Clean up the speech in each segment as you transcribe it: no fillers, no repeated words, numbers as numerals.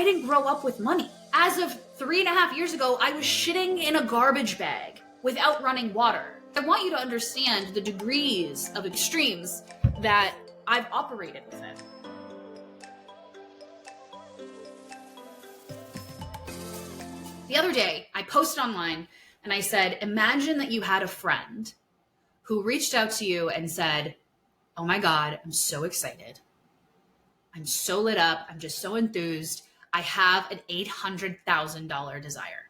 I didn't grow up with money. As of 3.5 years ago, I was shitting in a garbage bag without running water. I want you to understand the degrees of extremes that I've operated within. The other day, I posted online and I said, imagine that you had a friend who reached out to you and said, oh my God, I'm so excited. I'm so lit up. I'm just so enthused. I have an $800,000 desire.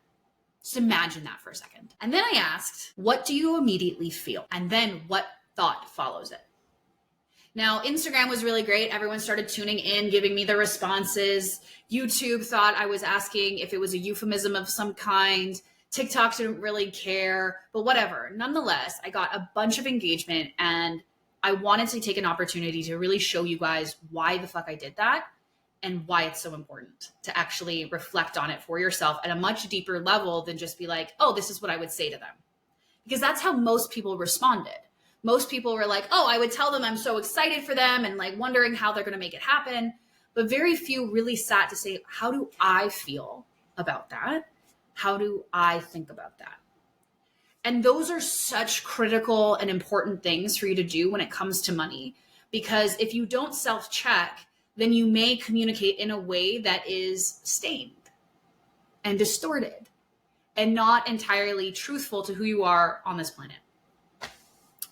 Just imagine that for a second. And then I asked, what do you immediately feel? And then what thought follows it? Now, Instagram was really great. Everyone started tuning in, giving me the responses. YouTube thought I was asking if it was a euphemism of some kind. TikTok didn't really care, but whatever. Nonetheless, I got a bunch of engagement, and I wanted to take an opportunity to really show you guys why the fuck I did that and why it's so important to actually reflect on it for yourself at a much deeper level than just be like, oh, this is what I would say to them. Because that's how most people responded. Most people were like, oh, I would tell them I'm so excited for them and like wondering how they're going to make it happen. But very few really sat to say, how do I feel about that? How do I think about that? And those are such critical and important things for you to do when it comes to money. Because if you don't self-check, then you may communicate in a way that is stained and distorted and not entirely truthful to who you are on this planet.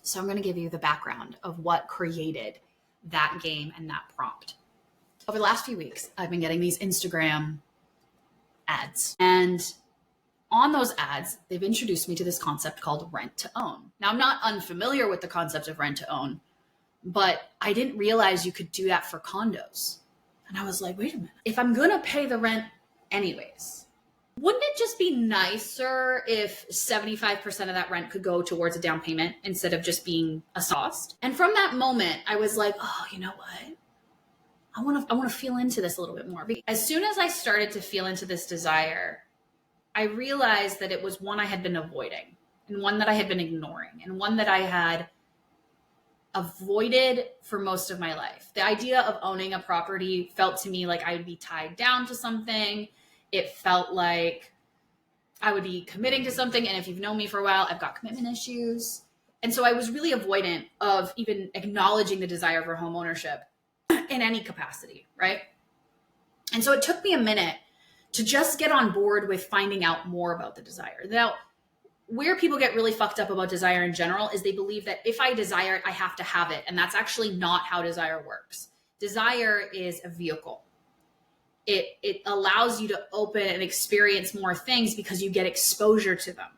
So I'm going to give you the background of what created that game and that prompt. Over the last few weeks, I've been getting these Instagram ads. And on those ads, they've introduced me to this concept called rent to own. Now, I'm not unfamiliar with the concept of rent to own, but I didn't realize you could do that for condos. And I was like, wait a minute. If I'm going to pay the rent anyways, wouldn't it just be nicer if 75% of that rent could go towards a down payment instead of just being a cost? And from that moment, I was like, oh, you know what? I want to feel into this a little bit more. As soon as I started to feel into this desire, I realized that it was one I had been avoiding and one that I had been ignoring and one that I had avoided for most of my life. The idea of owning a property felt to me like I would be tied down to something. It felt like I would be committing to something. And if you've known me for a while, I've got commitment issues. And so I was really avoidant of even acknowledging the desire for home ownership in any capacity, right? And so it took me a minute to just get on board with finding out more about the desire. Now, where people get really fucked up about desire in general is they believe that if I desire it, I have to have it. And that's actually not how desire works. Desire is a vehicle. It allows you to open and experience more things because you get exposure to them.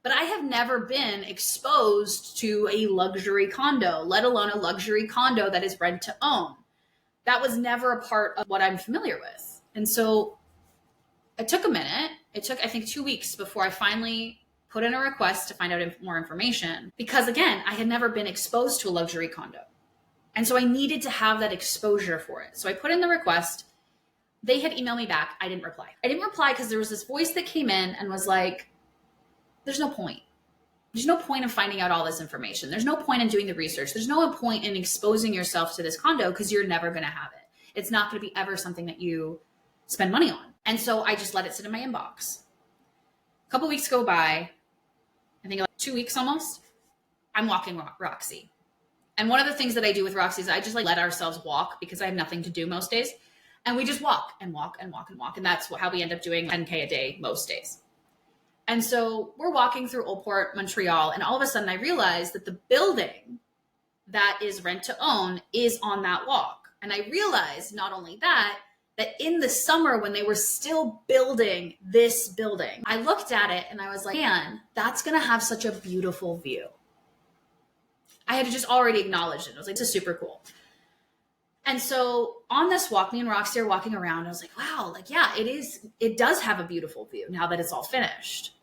But I have never been exposed to a luxury condo, let alone a luxury condo that is rent to own. That was never a part of what I'm familiar with. And so it took a minute. It took, I think, 2 weeks before I finally put in a request to find out more information. Because again, I had never been exposed to a luxury condo. And so I needed to have that exposure for it. So I put in the request. They had emailed me back. I didn't reply. I didn't reply because there was this voice that came in and was like, there's no point. There's no point in finding out all this information. There's no point in doing the research. There's no point in exposing yourself to this condo because you're never going to have it. It's not going to be ever something that you spend money on. And so I just let it sit in my inbox. A couple weeks go by. I think like 2 weeks almost. I'm walking Roxy. And one of the things that I do with Roxy is I just like let ourselves walk because I have nothing to do most days. And we just walk and walk and walk and walk. And that's how we end up doing 10K a day most days. And so we're walking through Old Port, Montreal. And all of a sudden I realized that the building that is rent to own is on that walk. And I realized not only that in the summer when they were still building this building, I looked at it and I was like, man, that's going to have such a beautiful view. I had just already acknowledged it. I was like, this is super cool. And so on this walk, me and Roxy are walking around. I was like, wow, like, yeah, it does have a beautiful view now that it's all finished.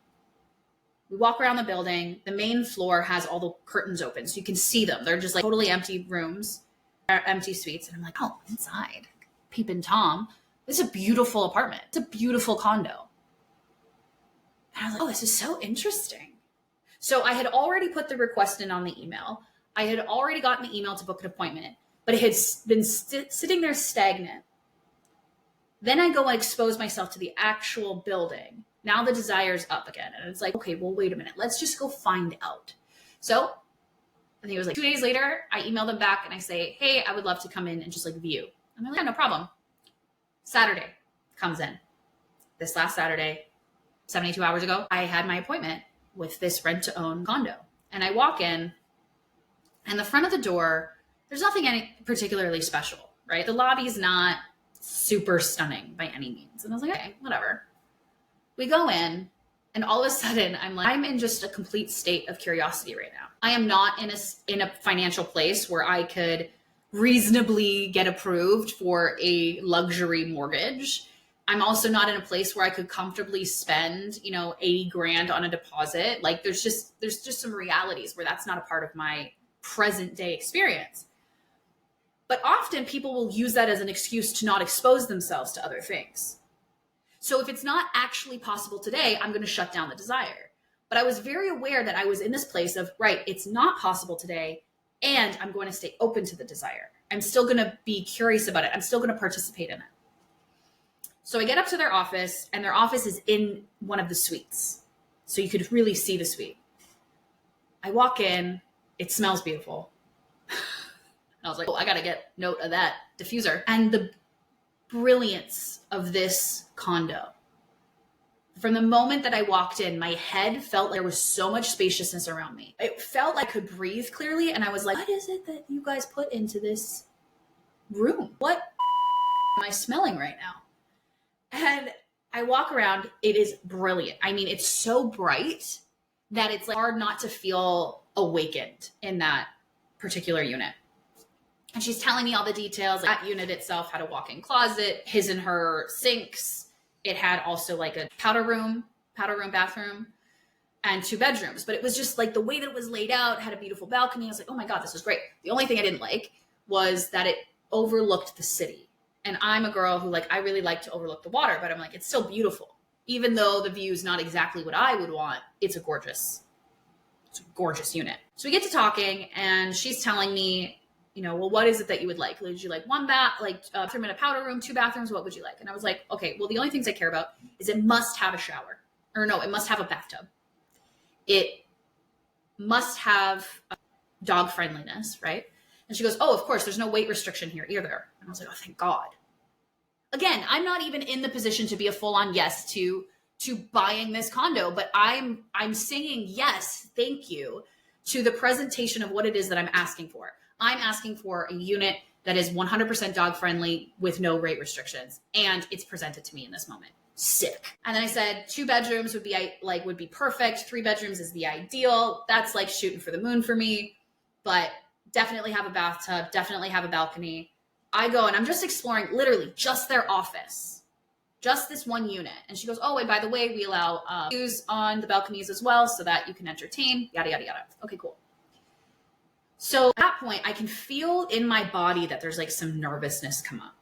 We walk around the building. The main floor has all the curtains open so you can see them. They're just like totally empty rooms, empty suites. And I'm like, oh, inside, peeping Tom. This is a beautiful apartment. It's a beautiful condo. And I was like, oh, this is so interesting. So I had already put the request in on the email. I had already gotten the email to book an appointment, but it had been sitting there stagnant Then I go and expose myself to the actual building. Now the desire's up again. And it's like, okay, well, wait a minute. Let's just go find out. So I think it was like 2 days later, I email them back and I say, hey, I would love to come in and just like view. And they're like, yeah, no problem. Saturday comes in. This last Saturday, 72 hours ago, I had my appointment with this rent to own condo. And I walk in, and the front of the door, there's nothing any particularly special, right? The lobby's not super stunning by any means. And I was like, okay, whatever. We go in, and all of a sudden I'm in just a complete state of curiosity right now. I am not in a financial place where I could reasonably get approved for a luxury mortgage. I'm also not in a place where I could comfortably spend, 80 grand on a deposit. Like there's just some realities where that's not a part of my present day experience. But often people will use that as an excuse to not expose themselves to other things. So if it's not actually possible today, I'm going to shut down the desire. But I was very aware that I was in this place of, right, it's not possible today, and I'm going to stay open to the desire. I'm still going to be curious about it. I'm still going to participate in it. So I get up to their office, and their office is in one of the suites. So you could really see the suite. I walk in, it smells beautiful. I was like, oh, I got to get note of that diffuser. And the brilliance of this condo. From the moment that I walked in, my head felt like there was so much spaciousness around me. It felt like I could breathe clearly. And I was like, what is it that you guys put into this room? What am I smelling right now? And I walk around. It is brilliant. I mean, it's so bright that it's like hard not to feel awakened in that particular unit. And she's telling me all the details. That unit itself had a walk-in closet, his and her sinks. It had also like a powder room bathroom, and 2 bedrooms. But it was just like the way that it was laid out, had a beautiful balcony. I was like, oh my God, this is great. The only thing I didn't like was that it overlooked the city. And I'm a girl who I really like to overlook the water, but I'm like, it's still beautiful. Even though the view is not exactly what I would want, it's a gorgeous unit. So we get to talking, and she's telling me, well, what is it that you would like? Would you like one bathroom and a powder room, 2 bathrooms? What would you like? And I was like, okay, well, the only things I care about is it must have a shower. Or no, it must have a bathtub. It must have dog friendliness, right? And she goes, oh, of course, there's no weight restriction here either. And I was like, oh, thank God. Again, I'm not even in the position to be a full-on yes to buying this condo, but I'm saying yes, thank you, to the presentation of what it is that I'm asking for. I'm asking for a unit that is 100% dog friendly with no rate restrictions. And it's presented to me in this moment. Sick. And then I said 2 bedrooms would be perfect. 3 bedrooms is the ideal. That's like shooting for the moon for me, but definitely have a bathtub, definitely have a balcony. I go and I'm just exploring literally just their office, just this one unit. And she goes, oh, and by the way, we allow views on the balconies as well so that you can entertain, yada, yada, yada. Okay, cool. So at that point, I can feel in my body that there's some nervousness come up.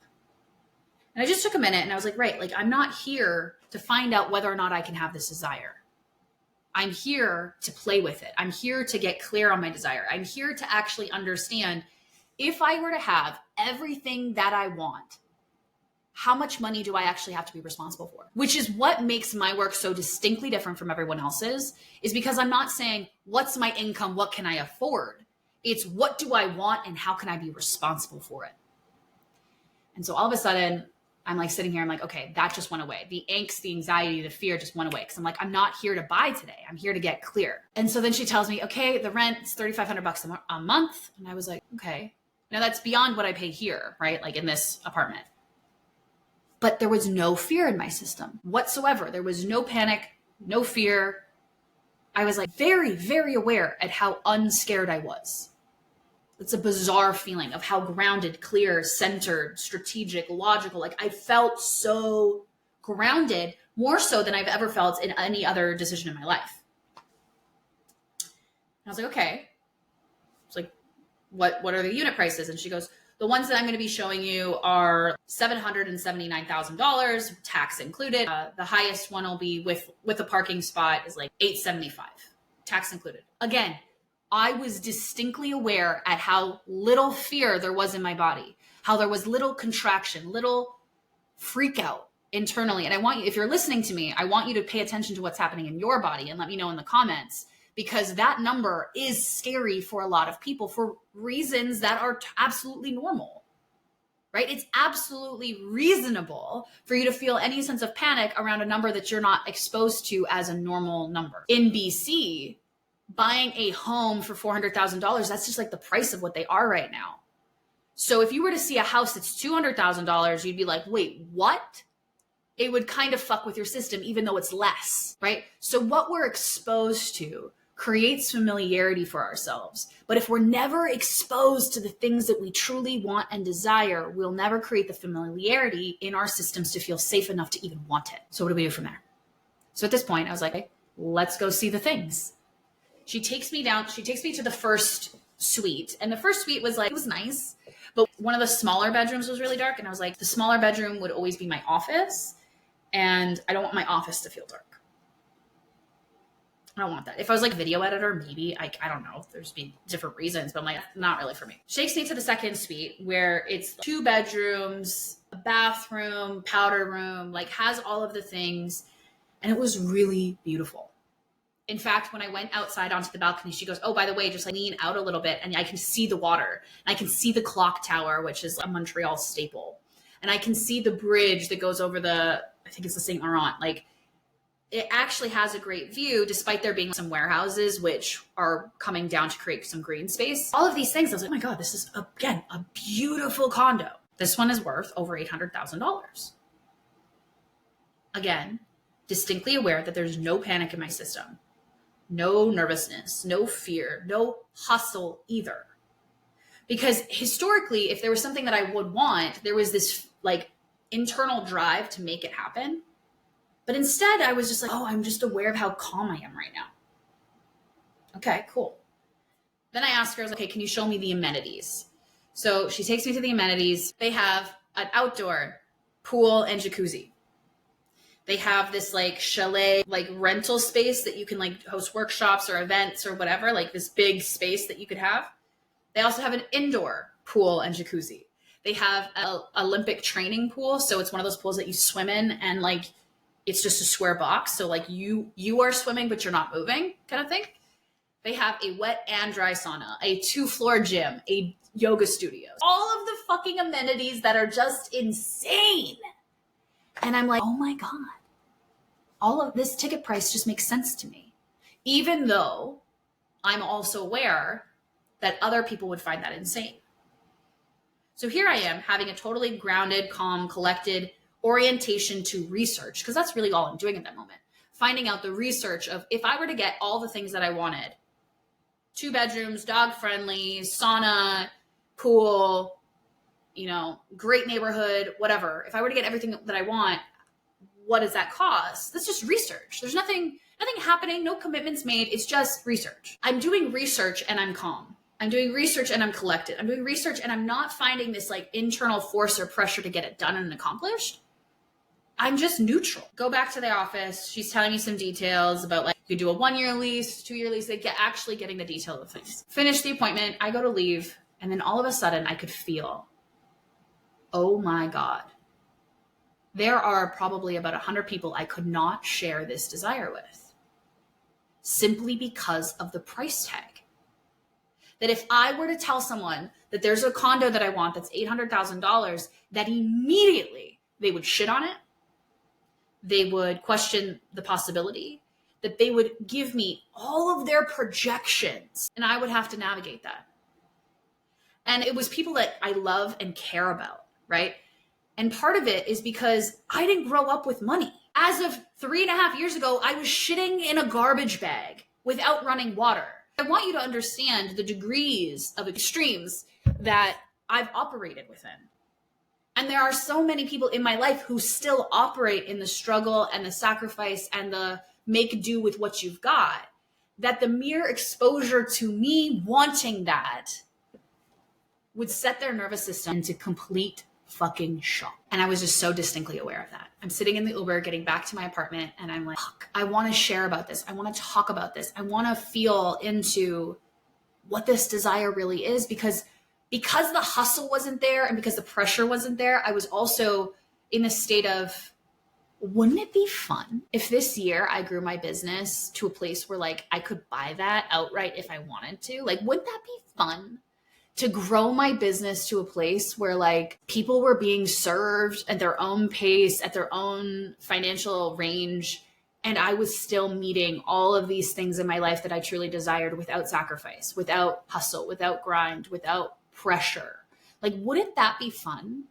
And I just took a minute and I was like, right, I'm not here to find out whether or not I can have this desire. I'm here to play with it. I'm here to get clear on my desire. I'm here to actually understand if I were to have everything that I want, how much money do I actually have to be responsible for? Which is what makes my work so distinctly different from everyone else's, is because I'm not saying, what's my income? What can I afford? It's what do I want and how can I be responsible for it? And so all of a sudden, I'm sitting here, I'm like, okay, that just went away. The angst, the anxiety, the fear just went away. Cause I'm not here to buy today. I'm here to get clear. And so then she tells me, okay, the rent's $3,500 a month. And I was like, okay. Now that's beyond what I pay here, right? In this apartment. But there was no fear in my system whatsoever. There was no panic, no fear. I was very, very aware at how unscared I was. It's a bizarre feeling of how grounded, clear, centered, strategic, logical. I felt so grounded, more so than I've ever felt in any other decision in my life. And I was like, okay. It's what are the unit prices? And she goes, the ones that I'm going to be showing you are $779,000, tax included. The highest one will be with a parking spot is $875, tax included. Again, I was distinctly aware at how little fear there was in my body, how there was little contraction, little freak out internally. And I want you, if you're listening to me, I want you to pay attention to what's happening in your body and let me know in the comments, because that number is scary for a lot of people for reasons that are absolutely normal, right? It's absolutely reasonable for you to feel any sense of panic around a number that you're not exposed to as a normal number. In BC, buying a home for $400,000, that's just like the price of what they are right now. So if you were to see a house that's $200,000, you'd be like, wait, what? It would kind of fuck with your system, even though it's less, right? So what we're exposed to creates familiarity for ourselves. But if we're never exposed to the things that we truly want and desire, we'll never create the familiarity in our systems to feel safe enough to even want it. So what do we do from there? So at this point, I was like, hey, let's go see the things. She takes me to the first suite. And the first suite was like, it was nice, but one of the smaller bedrooms was really dark. And I was like, the smaller bedroom would always be my office. And I don't want my office to feel dark. I don't want that. If I was like a video editor, maybe, I don't know. There's be different reasons, but I'm like, not really for me. She takes me to the second suite where it's 2 bedrooms, a bathroom, powder room, like has all of the things. And it was really beautiful. In fact, when I went outside onto the balcony, she goes, oh, by the way, just like lean out a little bit and I can see the water. And I can see the clock tower, which is a Montreal staple. And I can see the bridge that goes over I think it's the St. Laurent. Like, it actually has a great view, despite there being some warehouses, which are coming down to create some green space. All of these things, I was like, oh my God, this is, again, a beautiful condo. This one is worth over $800,000. Again, distinctly aware that there's no panic in my system. No nervousness, no fear, no hustle either. Because historically, if there was something that I would want, there was this like internal drive to make it happen. But instead, I was just like, oh, I'm just aware of how calm I am right now. Okay, cool. Then I asked her, I was like, okay, can you show me the amenities? So she takes me to the amenities. They have an outdoor pool and jacuzzi. They have this like chalet, like rental space that you can like host workshops or events or whatever, like this big space that you could have. They also have an indoor pool and jacuzzi. They have an Olympic training pool. So it's one of those pools that you swim in and like, it's just a square box. So like you are swimming, but you're not moving kind of thing. They have a wet and dry sauna, a 2-floor gym, a yoga studio, all of the fucking amenities that are just insane. And I'm like, oh my God, all of this ticket price just makes sense to me. Even though I'm also aware that other people would find that insane. So here I am having a totally grounded, calm, collected orientation to research, because that's really all I'm doing at that moment. Finding out the research of if I were to get all the things that I wanted, 2 bedrooms, dog friendly, sauna, pool, great neighborhood, whatever. If I were to get everything that I want, what does that cost? That's just research. There's nothing happening, no commitments made. It's just research. I'm doing research and I'm calm. I'm doing research and I'm collected. I'm doing research and I'm not finding this like internal force or pressure to get it done and accomplished. I'm just neutral. Go back to the office. She's telling me some details about like you do a 1-year lease, 2-year lease. They get actually getting the detail of things. Finish the appointment. I go to leave. And then all of a sudden I could feel, oh my God, there are probably about 100 people I could not share this desire with simply because of the price tag. That if I were to tell someone that there's a condo that I want that's $800,000, that immediately they would shit on it. They would question the possibility, that they would give me all of their projections and I would have to navigate that. And it was people that I love and care about, right? And part of it is because I didn't grow up with money. As of 3.5 years ago, I was shitting in a garbage bag without running water. I want you to understand the degrees of extremes that I've operated within. And there are so many people in my life who still operate in the struggle and the sacrifice and the make do with what you've got, that the mere exposure to me wanting that would set their nervous system into complete fucking shock. And I was just so distinctly aware of that. I'm sitting in the Uber getting back to my apartment and I'm like, fuck, I want to share about this. I want to talk about this. I want to feel into what this desire really is, because the hustle wasn't there and because the pressure wasn't there, I was also in the state of, wouldn't it be fun if this year I grew my business to a place where like I could buy that outright if I wanted to? Like, wouldn't that be fun to grow my business to a place where like people were being served at their own pace, at their own financial range, and I was still meeting all of these things in my life that I truly desired without sacrifice, without hustle, without grind, without pressure? Like, wouldn't that be fun?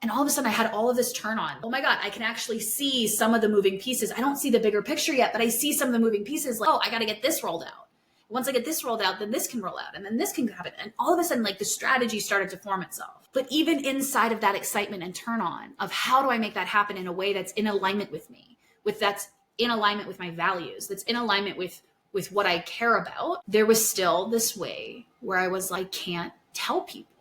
And all of a sudden I had all of this turn on. Oh my God, I can actually see some of the moving pieces. I don't see the bigger picture yet, but I see some of the moving pieces. Like, oh, I got to get this rolled out. Once I get this rolled out, then this can roll out, and then this can happen. And all of a sudden, like, the strategy started to form itself. But even inside of that excitement and turn on of how do I make that happen in a way that's in alignment with me, that's in alignment with my values, that's in alignment with what I care about, there was still this way where I was like, can't tell people.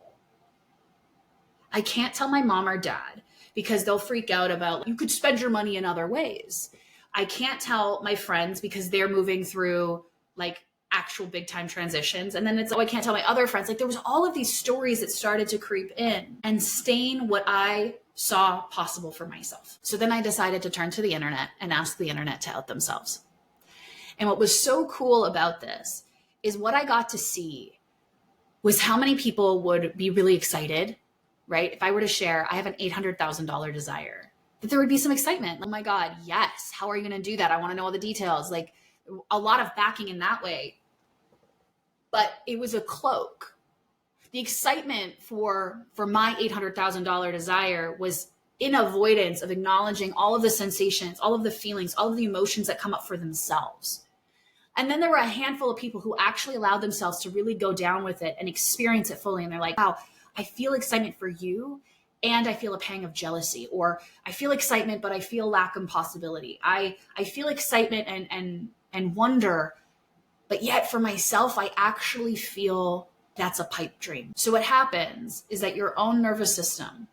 I can't tell my mom or dad because they'll freak out about, you could spend your money in other ways. I can't tell my friends because they're moving through like actual big time transitions. And then it's, oh, I can't tell my other friends. Like, there was all of these stories that started to creep in and stain what I saw possible for myself. So then I decided to turn to the internet and ask the internet to out themselves. And what was so cool about this is what I got to see was how many people would be really excited, right? If I were to share, I have an $800,000 desire, that there would be some excitement. Oh my God, yes. How are you going to do that? I want to know all the details. Like, a lot of backing in that way. But it was a cloak. The excitement for my $800,000 desire was in avoidance of acknowledging all of the sensations, all of the feelings, all of the emotions that come up for themselves. And then there were a handful of people who actually allowed themselves to really go down with it and experience it fully. And they're like, wow, I feel excitement for you, and I feel a pang of jealousy, or I feel excitement, but I feel lack of possibility. I feel excitement and wonder, but yet for myself, I actually feel that's a pipe dream. So what happens is that your own nervous system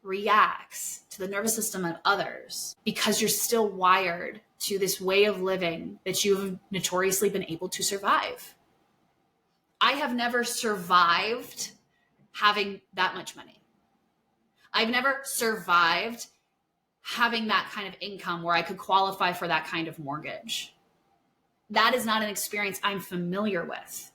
reacts to the nervous system of others because you're still wired to this way of living that you've notoriously been able to survive. I have never survived having that much money. I've never survived having that kind of income where I could qualify for that kind of mortgage. That is not an experience I'm familiar with.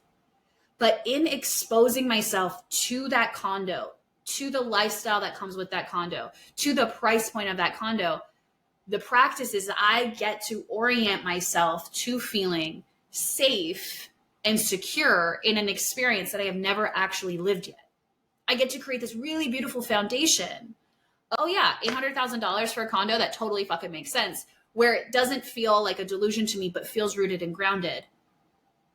But in exposing myself to that condo, to the lifestyle that comes with that condo, to the price point of that condo, the practice is I get to orient myself to feeling safe and secure in an experience that I have never actually lived yet. I get to create this really beautiful foundation. Oh yeah, $800,000 for a condo, that totally fucking makes sense. Where it doesn't feel like a delusion to me, but feels rooted and grounded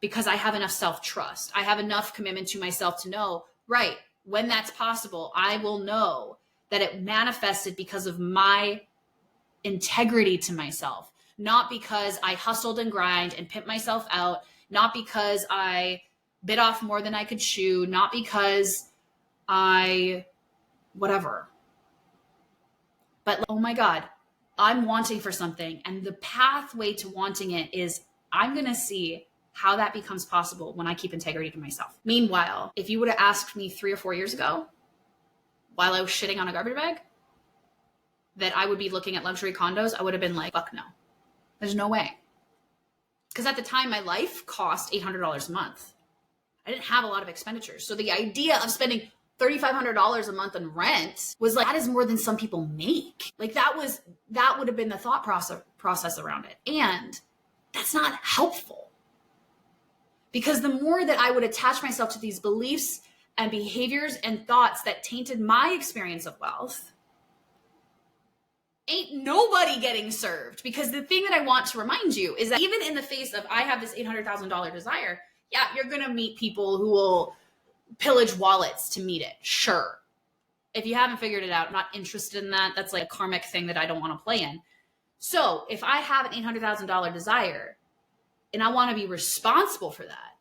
because I have enough self-trust. I have enough commitment to myself to know, right, when that's possible, I will know that it manifested because of my integrity to myself, not because I hustled and grind and pimped myself out, not because I bit off more than I could chew, not because whatever. But oh my God, I'm wanting for something. And the pathway to wanting it is I'm going to see how that becomes possible when I keep integrity to myself. Meanwhile, if you would have asked me 3 or 4 years ago, while I was shitting on a garbage bag, that I would be looking at luxury condos, I would have been like, fuck no. There's no way. Because at the time, my life cost $800 a month. I didn't have a lot of expenditures. So the idea of spending $3,500 a month on rent was like, that is more than some people make. Like that would have been the thought process around it. And that's not helpful. Because the more that I would attach myself to these beliefs and behaviors and thoughts that tainted my experience of wealth, ain't nobody getting served. Because the thing that I want to remind you is that even in the face of I have this $800,000 desire, yeah, you're going to meet people who will pillage wallets to meet it. Sure. If you haven't figured it out, I'm not interested in that. That's like a karmic thing that I don't want to play in. So if I have an $800,000 desire and I want to be responsible for that,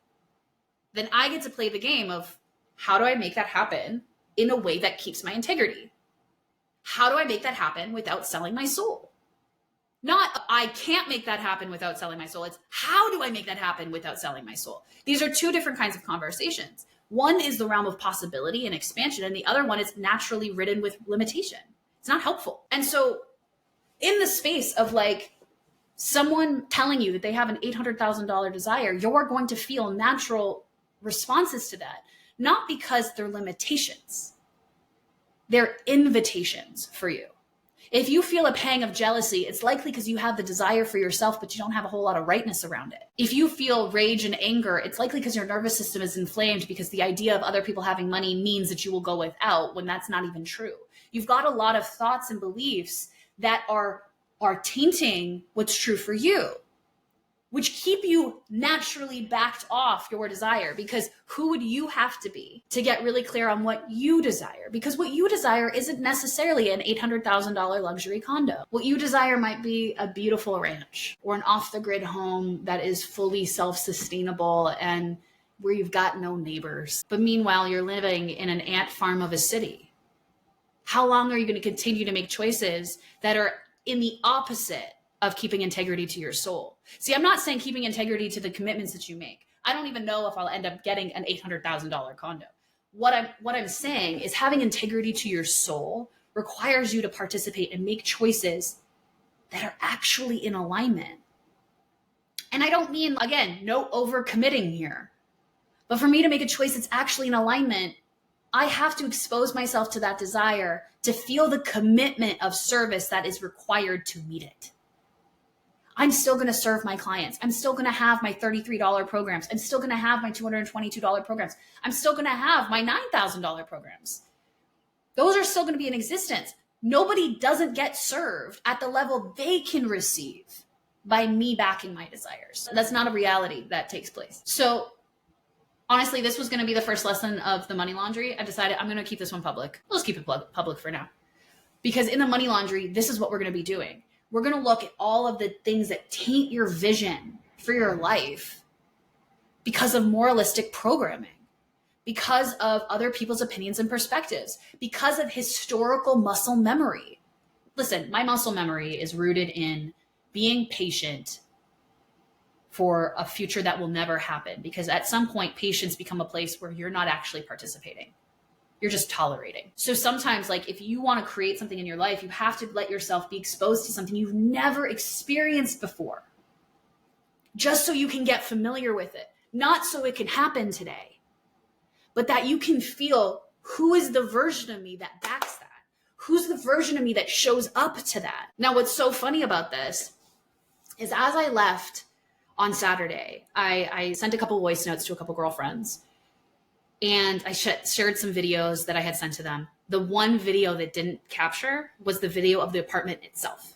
then I get to play the game of how do I make that happen in a way that keeps my integrity? How do I make that happen without selling my soul? Not I can't make that happen without selling my soul. It's how do I make that happen without selling my soul? These are two different kinds of conversations. One is the realm of possibility and expansion, and the other one is naturally ridden with limitation. It's not helpful. And so in the space of like someone telling you that they have an $800,000 desire, you're going to feel natural responses to that, not because they're limitations, they're invitations for you. If you feel a pang of jealousy, it's likely because you have the desire for yourself, but you don't have a whole lot of rightness around it. If you feel rage and anger, it's likely because your nervous system is inflamed because the idea of other people having money means that you will go without when that's not even true. You've got a lot of thoughts and beliefs that are tainting what's true for you, which keep you naturally backed off your desire, because who would you have to be to get really clear on what you desire? Because what you desire isn't necessarily an $800,000 luxury condo. What you desire might be a beautiful ranch or an off-the-grid home that is fully self-sustainable and where you've got no neighbors. But meanwhile, you're living in an ant farm of a city. How long are you going to continue to make choices that are in the opposite of keeping integrity to your soul? See, I'm not saying keeping integrity to the commitments that you make. I don't even know if I'll end up getting an $800,000 condo. What I'm saying is having integrity to your soul requires you to participate and make choices that are actually in alignment. And I don't mean, again, no overcommitting here. But for me to make a choice that's actually in alignment, I have to expose myself to that desire to feel the commitment of service that is required to meet it. I'm still going to serve my clients. I'm still going to have my $33 programs. I'm still going to have my $222 programs. I'm still going to have my $9,000 programs. Those are still going to be in existence. Nobody doesn't get served at the level they can receive by me backing my desires. That's not a reality that takes place. So honestly, this was going to be the first lesson of the money laundry. I decided I'm going to keep this one public. We'll just keep it public for now. Because in the money laundry, this is what we're going to be doing. We're going to look at all of the things that taint your vision for your life because of moralistic programming, because of other people's opinions and perspectives, because of historical muscle memory. Listen, my muscle memory is rooted in being patient for a future that will never happen, because at some point, patience become a place where you're not actually participating. You're just tolerating. So sometimes, like, if you want to create something in your life, you have to let yourself be exposed to something you've never experienced before, just so you can get familiar with it. Not so it can happen today, but that you can feel, who is the version of me that backs that? Who's the version of me that shows up to that? Now, what's so funny about this is, as I left on Saturday, I sent a couple voice notes to a couple girlfriends. And I shared some videos that I had sent to them. The one video that didn't capture was the video of the apartment itself.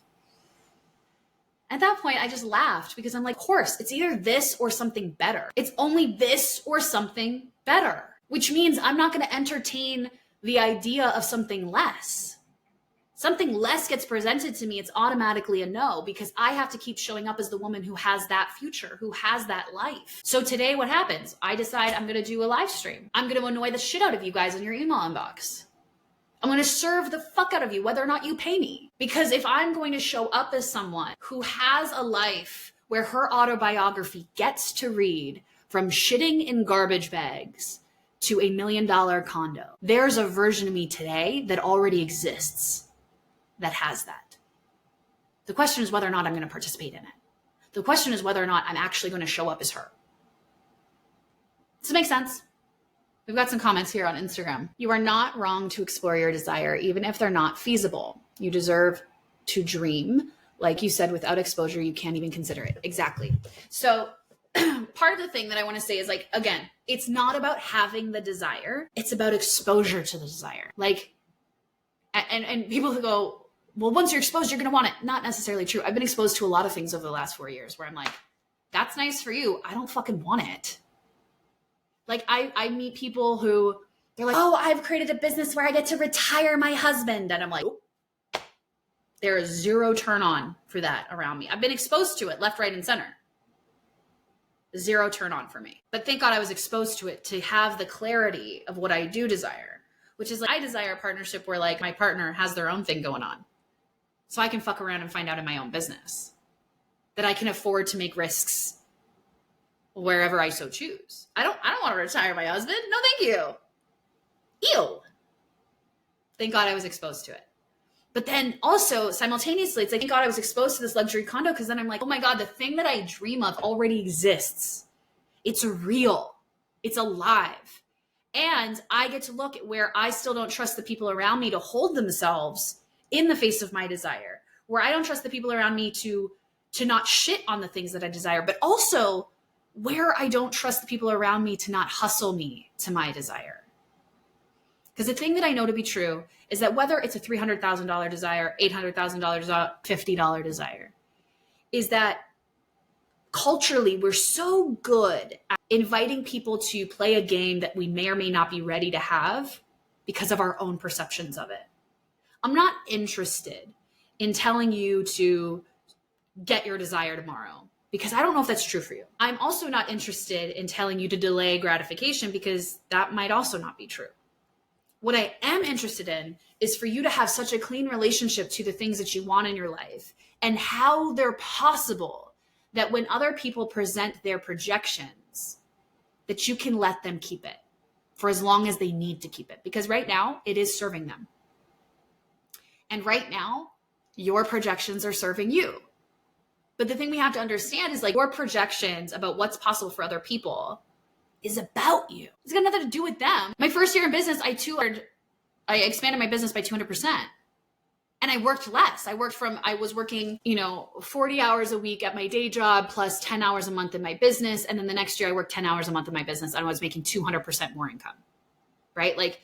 At that point, I just laughed because I'm like, of course, it's either this or something better. It's only this or something better, which means I'm not going to entertain the idea of something less. Something less gets presented to me, it's automatically a no, because I have to keep showing up as the woman who has that future, who has that life. So today what happens? I decide I'm going to do a live stream. I'm going to annoy the shit out of you guys in your email inbox. I'm going to serve the fuck out of you, whether or not you pay me. Because if I'm going to show up as someone who has a life where her autobiography gets to read from shitting in garbage bags to $1 million condo, there's a version of me today that already exists that has that. The question is whether or not I'm going to participate in it. The question is whether or not I'm actually going to show up as her. Does it make sense? We've got some comments here on Instagram. You are not wrong to explore your desire, even if they're not feasible. You deserve to dream. Like you said, without exposure, you can't even consider it. Exactly. So part of the thing that I want to say is, like, again, it's not about having the desire. It's about exposure to the desire. Like, and people who go, well, once you're exposed, you're going to want it. Not necessarily true. I've been exposed to a lot of things over the last 4 years where I'm like, that's nice for you. I don't fucking want it. Like, I meet people who, they're like, oh, I've created a business where I get to retire my husband. And I'm like, oh, there is zero turn on for that around me. I've been exposed to it left, right, and center. Zero turn on for me. But thank God I was exposed to it to have the clarity of what I do desire, which is, like, I desire a partnership where, like, my partner has their own thing going on. So I can fuck around and find out in my own business, that I can afford to make risks wherever I so choose. I don't want to retire my husband. No, thank you. Ew. Thank God I was exposed to it. But then also simultaneously, it's like, thank God I was exposed to this luxury condo, because then I'm like, oh my God, the thing that I dream of already exists. It's real. It's alive. And I get to look at where I still don't trust the people around me to hold themselves in the face of my desire, where I don't trust the people around me to not shit on the things that I desire, but also where I don't trust the people around me to not hustle me to my desire. Because the thing that I know to be true is that whether it's a $300,000 desire, $800,000, $50 desire, is that culturally we're so good at inviting people to play a game that we may or may not be ready to have because of our own perceptions of it. I'm not interested in telling you to get your desire tomorrow, because I don't know if that's true for you. I'm also not interested in telling you to delay gratification, because that might also not be true. What I am interested in is for you to have such a clean relationship to the things that you want in your life and how they're possible, that when other people present their projections, that you can let them keep it for as long as they need to keep it. Because right now it is serving them. And right now your projections are serving you. But the thing we have to understand is, like, your projections about what's possible for other people is about you. It's got nothing to do with them. My first year in business, I expanded my business by 200%. And I worked less. I was working, 40 hours a week at my day job plus 10 hours a month in my business. And then the next year I worked 10 hours a month in my business and I was making 200% more income, right? Like,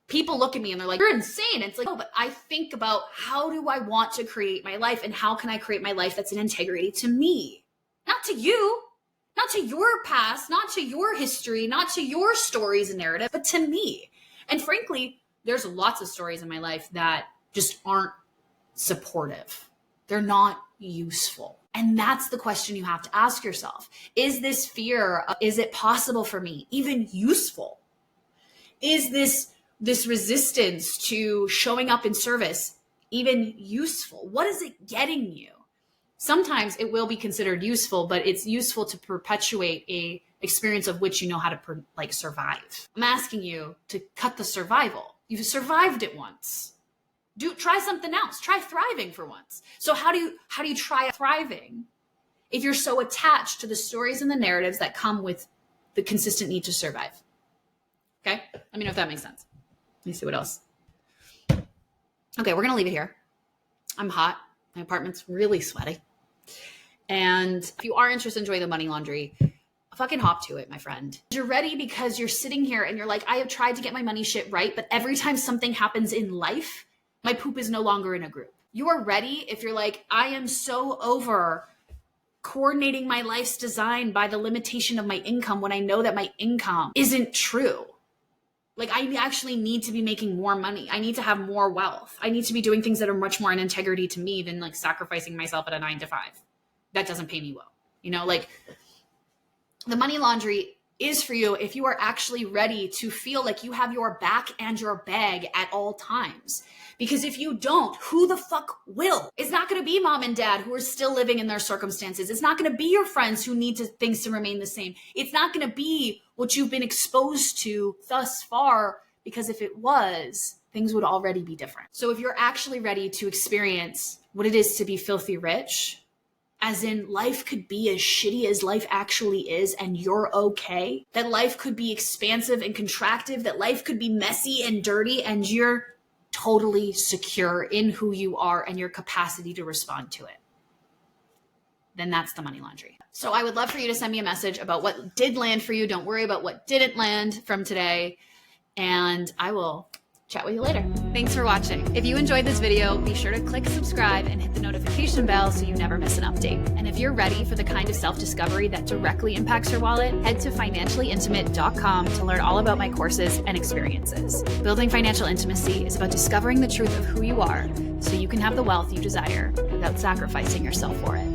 people look at me and they're like, you're insane. It's like, oh, but I think about, how do I want to create my life, and how can I create my life that's in integrity to me, not to you, not to your past, not to your history, not to your stories and narrative, but to me. And frankly, there's lots of stories in my life that just aren't supportive. They're not useful. And that's the question you have to ask yourself. Is this fear, is it possible for me, even useful? Is this resistance to showing up in service even useful? What is it getting you? Sometimes it will be considered useful, but it's useful to perpetuate a experience of which you know how to survive. I'm asking you to cut the survival. You've survived it once. Try something else. Try thriving for once. So how do you try thriving if you're so attached to the stories and the narratives that come with the consistent need to survive? Okay, let me know if that makes sense. Let me see what else. Okay, we're gonna leave it here. I'm hot. My apartment's really sweaty. And if you are interested in joining the money laundry, fucking hop to it, my friend. You're ready because you're sitting here and you're like, I have tried to get my money shit right, but every time something happens in life, my poop is no longer in a group. You are ready if you're like, I am so over coordinating my life's design by the limitation of my income when I know that my income isn't true. Like, I actually need to be making more money. I need to have more wealth. I need to be doing things that are much more in integrity to me than like sacrificing myself at a 9 to 5. That doesn't pay me well. The money laundry is for you if you are actually ready to feel like you have your back and your bag at all times. Because if you don't, who the fuck will? It's not going to be mom and dad who are still living in their circumstances. It's not going to be your friends who need things to remain the same. It's not going to be what you've been exposed to thus far, because if it was, things would already be different. So if you're actually ready to experience what it is to be filthy rich, as in life could be as shitty as life actually is and you're okay, that life could be expansive and contractive, that life could be messy and dirty and you're totally secure in who you are and your capacity to respond to it, then that's the money laundry. So I would love for you to send me a message about what did land for you. Don't worry about what didn't land from today. And I will chat with you later. Thanks for watching. If you enjoyed this video, be sure to click subscribe and hit the notification bell so you never miss an update. And if you're ready for the kind of self-discovery that directly impacts your wallet, head to financiallyintimate.com to learn all about my courses and experiences. Building financial intimacy is about discovering the truth of who you are so you can have the wealth you desire without sacrificing yourself for it.